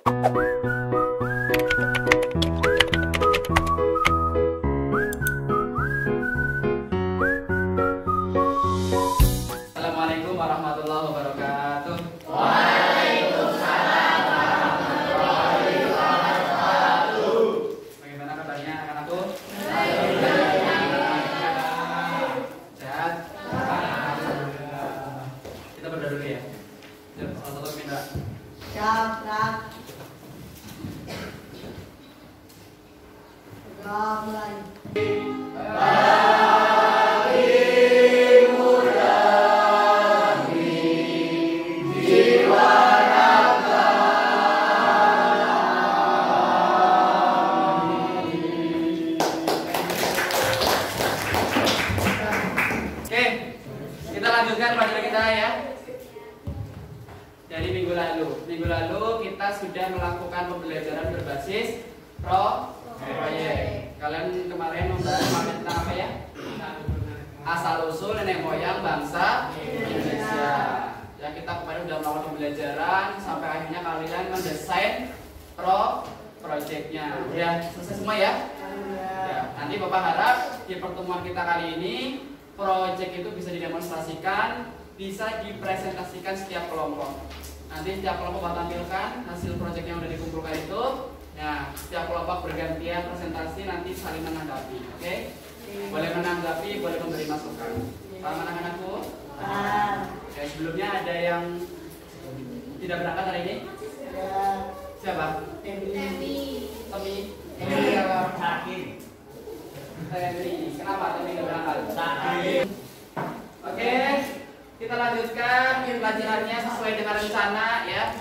Assalamualaikum warahmatullahi wabarakatuh. Waalaikumsalam warahmatullahi wabarakatuh. Bagaimana kabarnya anak-anakku? Sehat? Kita berdoa dulu ya. Yuk, salah satu minta. Siap. Udah mulai. Oke, kita lanjutkan pelajaran kita ya. Dari minggu lalu kita sudah melakukan pembelajaran berbasis proyek. Kalian kemarin membahas tentang apa ya? Asal usul nenek moyang bangsa Indonesia. Ya, kita kemarin sudah melakukan pembelajaran sampai akhirnya kalian mendesain proyeknya. Ya, selesai semua ya? Ya, nanti Bapak harap di pertemuan kita kali ini proyek itu bisa didemonstrasikan, bisa dipresentasikan setiap kelompok. Nanti setiap kelompok bakal tampilkan hasil proyek yang sudah dikumpulkan itu. Nah, setiap kelompok bergantian presentasi, nanti saling menanggapi. Oke? Boleh menanggapi, boleh memberi masukan. Paham anak-anakku? Oke, sebelumnya ada yang tidak berangkat hari ini? Siapa? Temi. Kenapa Temi tidak berangkat? Oke, kita lanjutkan pelajarannya sesuai dengan rencana ya.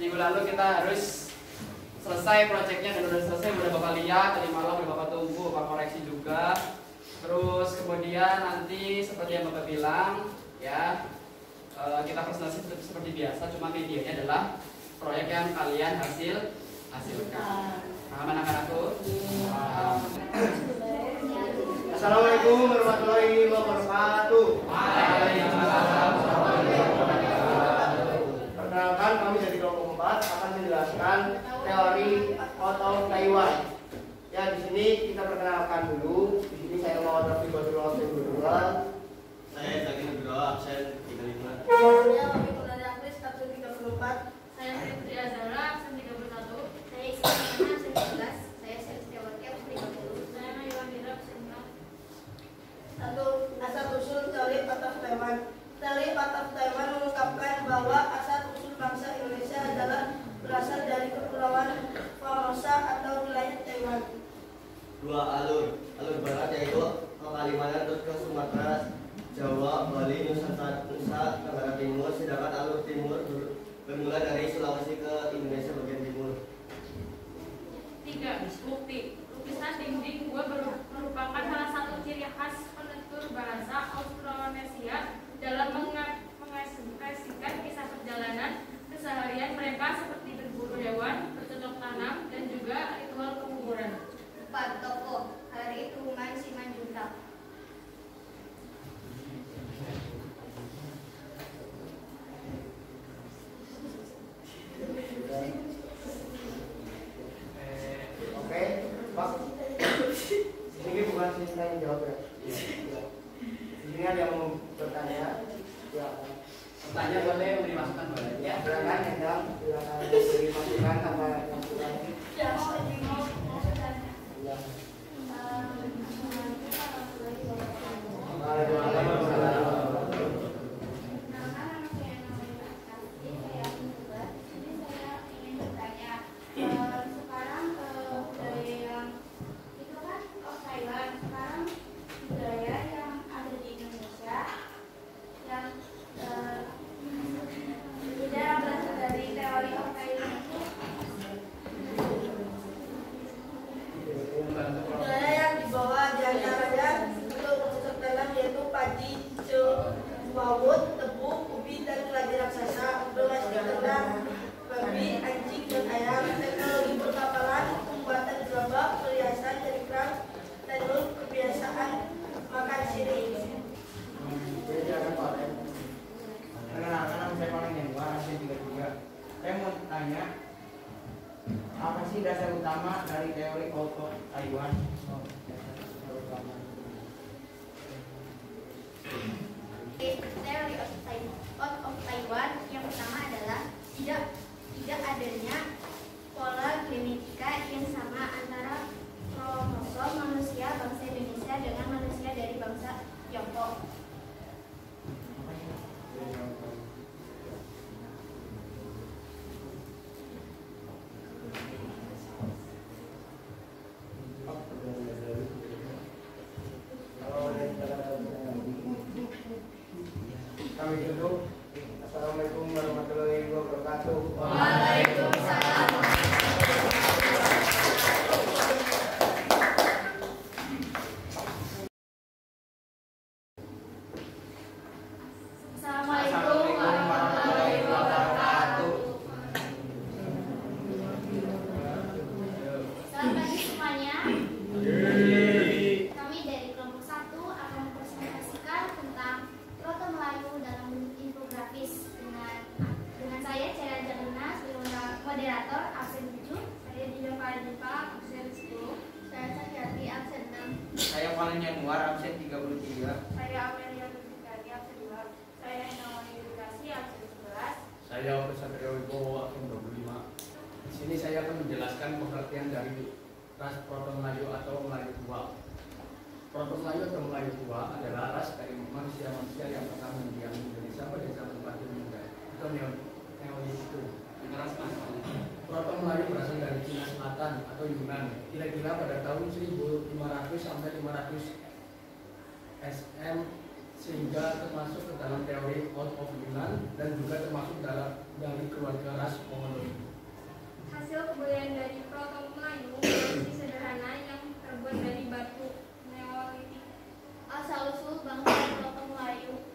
Minggu lalu kita harus selesai proyeknya dan udah selesai, udah Bapak lihat tadi malam, udah Bapak tunggu, Bapak koreksi juga. Terus kemudian nanti seperti yang Bapak bilang ya, kita presentasi seperti biasa, cuma medianya adalah proyek yang kalian hasilkan. Paham anak-anakku? Assalamualaikum warahmatullahi wabarakatuh. Perkenalkan, kami dari kelompok 4 akan menjelaskan teori Otto Taiwan. Ya, di sini kita perkenalkan dulu. Di sini saya Muhammad Rafi Badrul absen 22. Saya Zaki Nugroho absen 35. Saya Wabikul Adakris absen 34. Saya Fitri Azara absen 31. Saya Ismail absen 11. Saya Setiawati absen 30. Saya Nayuwan Dira absen 6. Asal usul teori Otto Taiwan. Teori Otto Taiwan mengungkapkan bahwa asal usul bangsa Indonesia adalah berasal dari kepulauan Formosa atau wilayah Taiwan. Dua alur barat yaitu ke Kalimantan terus ke Sumatera, Jawa, Bali, Nusa Tenggara Timur, sedangkan alur timur bermula dari Sulawesi ke Indonesia bagian timur. 3. Bukti. Lukisan dinding gua merupakan salah satu ciri khas penutur bahasa Austronesia dalam mengekspresikan kisah perjalanan keseharian mereka seperti berburu hewan, bercocok tanam, dan juga ritual penguburan. 4. Tokoh. Hari Tuman Simanjuntak. Apa sih dasar utama dari teori Out of Taiwan? Dasar utama. Teori out of Taiwan yang pertama adalah tidak adanya pola genetika yang sama antara kromosom manusia bangsa Indonesia dengan manusia dari bangsa Tiongkok. Kami dulu. Assalamualaikum warahmatullahi wabarakatuh. Waalaikumsalam. Assalamualaikum warahmatullahi wabarakatuh. Selamat pagi semuanya. Kami dari kelompok 1 akan mempresentasikan tentang Proto Melayu dalam bentuk infografis dengan saya Cera Jalina sebagai moderator absen 7, saya Dina Fadipa absen 10, saya Sakyati absen 6, Saya Valen Januar absen 33. saya Amelia Nurfikari absen 2, saya Nawani Edukasi absen 11. Saya Pesatria Wibowo absen 25. Di sini saya akan menjelaskan pengertian dari ras Proto Melayu atau Melayu tua. Proto Melayu atau Melayu tua adalah ras dari manusia-manusia yang pernah mendiami Indonesia pada zaman Batu Muda atau Neolitik. Proto Melayu berasal dari Cina Selatan atau Yunan, kira-kira pada tahun 1500 sampai 500 SM, sehingga termasuk ke dalam teori Out of Yunan dan juga termasuk dari keluarga ras Mongoloid. Hasil kebudayaan dari Proto Melayu masih sederhana yang terbuat dari batu Neolitik. Asal-usul bangsa Proto Melayu.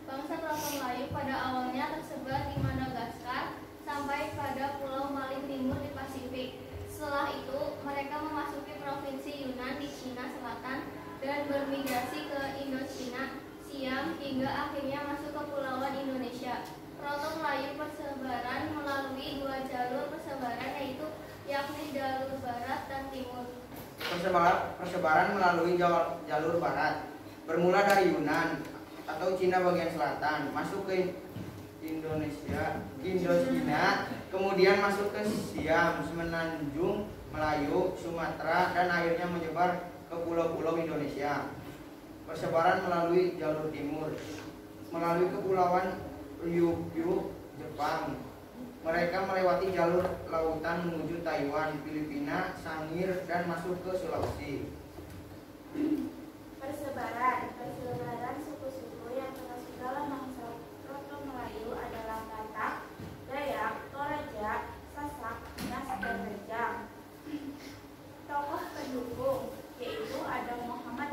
Bangsa Proto Melayu pada awalnya tersebar di Madagaskar sampai pada Pulau Maling Timur di Pasifik. Setelah itu, mereka memasuki provinsi Yunan di Cina Selatan dan bermigrasi ke Indochina, Siam, hingga akhirnya masuk ke Kepulauan Indonesia. Proto Melayu persebaran melalui 2 jalur persebaran yakni jalur barat dan timur. Persebaran melalui jalur barat bermula dari Yunan atau Cina bagian selatan, masuk ke Indonesia, Indochina, kemudian masuk ke Siam, Semenanjung, Melayu, Sumatera, dan akhirnya menyebar ke pulau-pulau Indonesia. Persebaran melalui jalur timur, melalui kepulauan Ryukyu, Jepang. Mereka melewati jalur lautan menuju Taiwan, Filipina, Sangir, dan masuk ke Sulawesi. Persebaran suku-suku yang termasuk dalam bangsa Proto Melayu adalah Batak, Dayak, Toraja, Sasak, Nas, dan Rejang. Tokoh pendukung yaitu ada Muhammad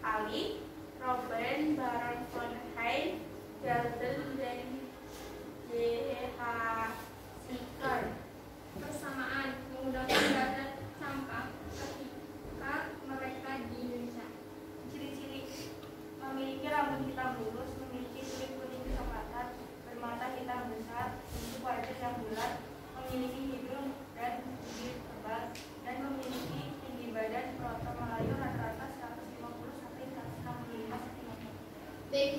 Ali, Robert Baron von Hay, Galden, dan J.H. Siker. Persamaan menggunakan data campak ketika mereka di Indonesia. Ciri-ciri: memiliki rambut hitam lurus, memiliki kulit kuning kecoklatan, bermata hitam besar, bentuk wajah yang bulat, memiliki hidung dan bibir tebal, dan memiliki tinggi badan. Proto Melayu rata-rata 150 sampai 165 cm. Baik,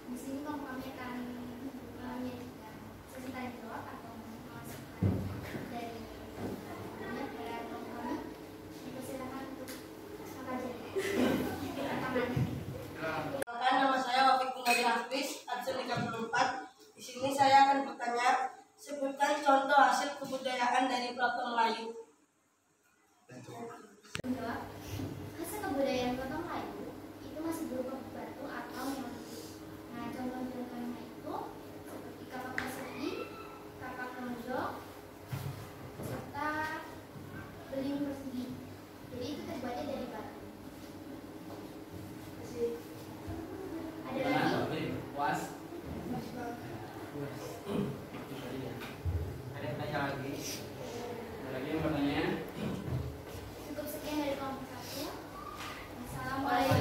di sini kelompok kami akan menyajikan sesi tanya jawab atau masukan dari kelompok kami. Silakan untuk Nama saya Wafik Bungadi Hafiz, absen 34. Di sini saya akan bertanya, sebutkan contoh hasil kebudayaan dari Proto Melayu. Menjawab, hasil kebudayaan Proto Melayu itu masih berupa batu atau neolitik. Nah, contoh-contohnya itu seperti kapak persegi, kapak lonjong, serta beling persegi. Jadi itu terbuatnya dari batu. Ada lagi? Was. Ada yang tanya lagi? Ada lagi yang bertanya? Cukup sekian dari kelompok 1. Assalamualaikum.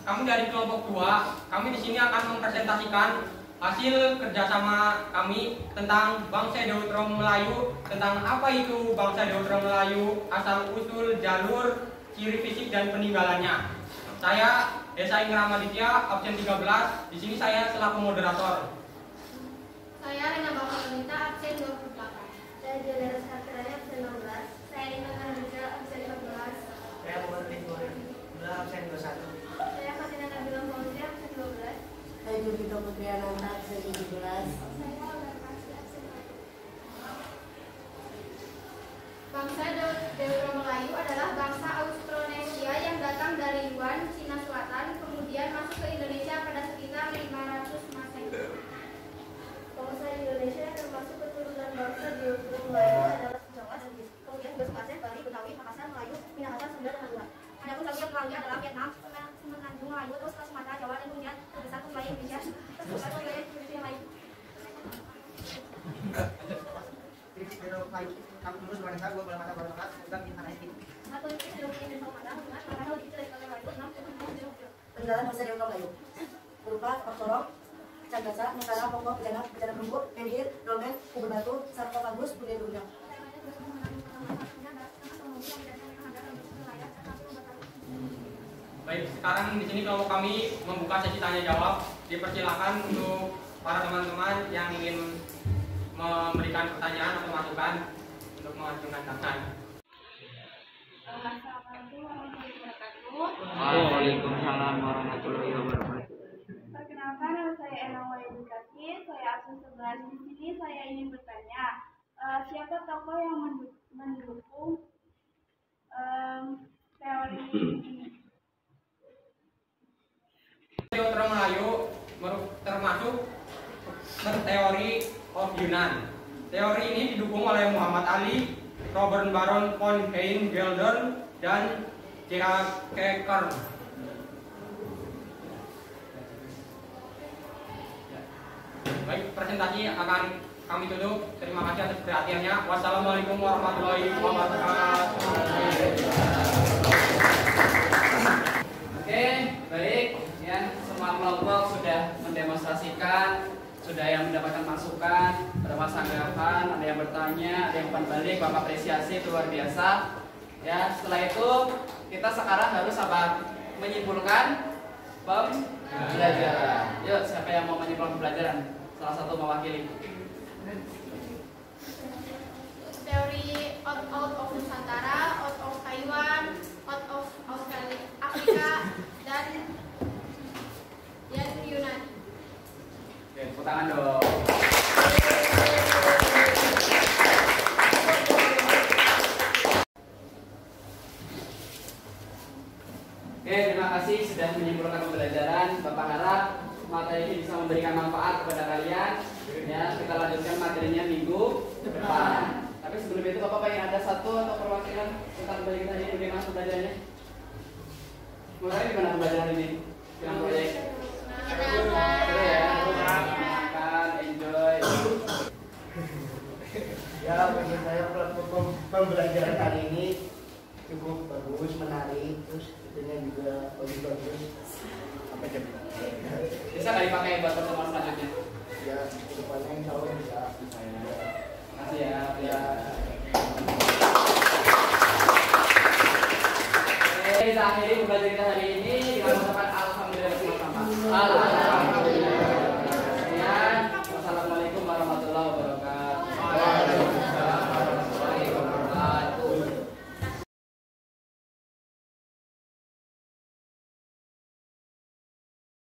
kami dari kelompok 2, kami di sini akan mempresentasikan hasil kerjasama kami tentang bangsa Deuteron Melayu, tentang apa itu bangsa Deuteron Melayu, asal usul, jalur, ciri fisik dan peninggalannya. Saya Desa Ingra Maditya, absen 13. Di sini saya selaku moderator. Saya Rena Bakalita, absen 28. Saya Juliana Sakraya, absen 16. Saya Rina Nandika, absen 14. Saya Muhammad Ridwan, absen 21. Saya Fatina Nabila Maulida, absen 12. Saya Julita Putri Ananta, absen 17. Bangsa Deuteron Melayu adalah bangsa Austronesia yang datang dari Yuan, Cina Selatan, kemudian masuk ke Indonesia pada sekitar 500 Masehi. Bangsa Indonesia termasuk keturunan bangsa Deuteron Melayu adalah Jawa dan Bugis. Kemudian Bugis, Aceh, Bali, Betawi, Makassar, Melayu, Minahasa, Sunda, dan Madura. Adapun lagi yang Melayu adalah Vietnam, Semenanjung Melayu, terus ke Sumatera, Jawa, dan kemudian terbesar ke wilayah Indonesia, terus ke wilayah Indonesia yang lain. Kamu lulus wanita, gue boleh mata berbakat, bukan bintang itu. Satu ini sudah punya bintang mata, karena lebih dari kalau Melayu, 6. Peninggalan bangsa Deuteron Melayu berupa Ortorok, Candasa, Nusara, Pokok, Bejana, Bejana Perunggu, Menhir, Dolmen, Kubur Batu, Sarkofagus, Budaya Berunjang. Baik, sekarang di sini kelompok kami membuka sesi tanya jawab. Dipersilakan untuk para teman-teman yang ingin memberikan pertanyaan atau masukan untuk mengajukan tangan. Assalamualaikum warahmatullahi wabarakatuh. Waalaikumsalam warahmatullahi wabarakatuh. Perkenalkan, nama saya Enang Wahidukasi, saya absen 11. Di sini saya ingin bertanya, siapa tokoh yang mendukung teori ini? Deuteron Melayu termasuk teori of Yunan. Teori ini didukung oleh Muhammad Ali, Robert Baron von Geldern, dan Kierkegaard. Baik, presentasi akan kami tutup. Terima kasih atas perhatiannya. Wassalamualaikum warahmatullahi wabarakatuh. Oke, baik. Ya, semua kelompok sudah mendemonstrasikan, sudah yang mendapatkan masukan, beberapa tanggapan, ada yang bertanya, ada yang umpan balik, Bapak apresiasi itu luar biasa. Ya, setelah itu kita sekarang harus apa? Menyimpulkan pembelajaran. Yuk, siapa yang mau menyimpulkan pembelajaran? Salah satu mewakili. Teori out of Nusantara, out of Taiwan, out of Australia, Afrika, dan Yunan. Oke, tepuk tangan dong. Oke, terima kasih sudah menyimpulkan pembelajaran. Bapak harap materi ini bisa memberikan manfaat kepada kalian. Ya, kita lanjutkan materinya minggu depan. Tapi sebelum itu Bapak pengen ada satu atau perwakilan tentang kembali kita ini bagaimana pembelajarannya? Mulai di mana pembelajaran ini? Yang proyek. Makan, enjoy. Ya, bagi saya pembelajaran kali ini cukup bagus, menarik, terus itunya juga bagus. Apa jam? Bisa nggak dipakai buat pertemuan selanjutnya? Ya, kedepannya insya Allah bisa. Makasih ya. Ya. Oke, kita akhiri pembelajaran kita hari ini dengan mengucapkan alhamdulillah bersama-sama.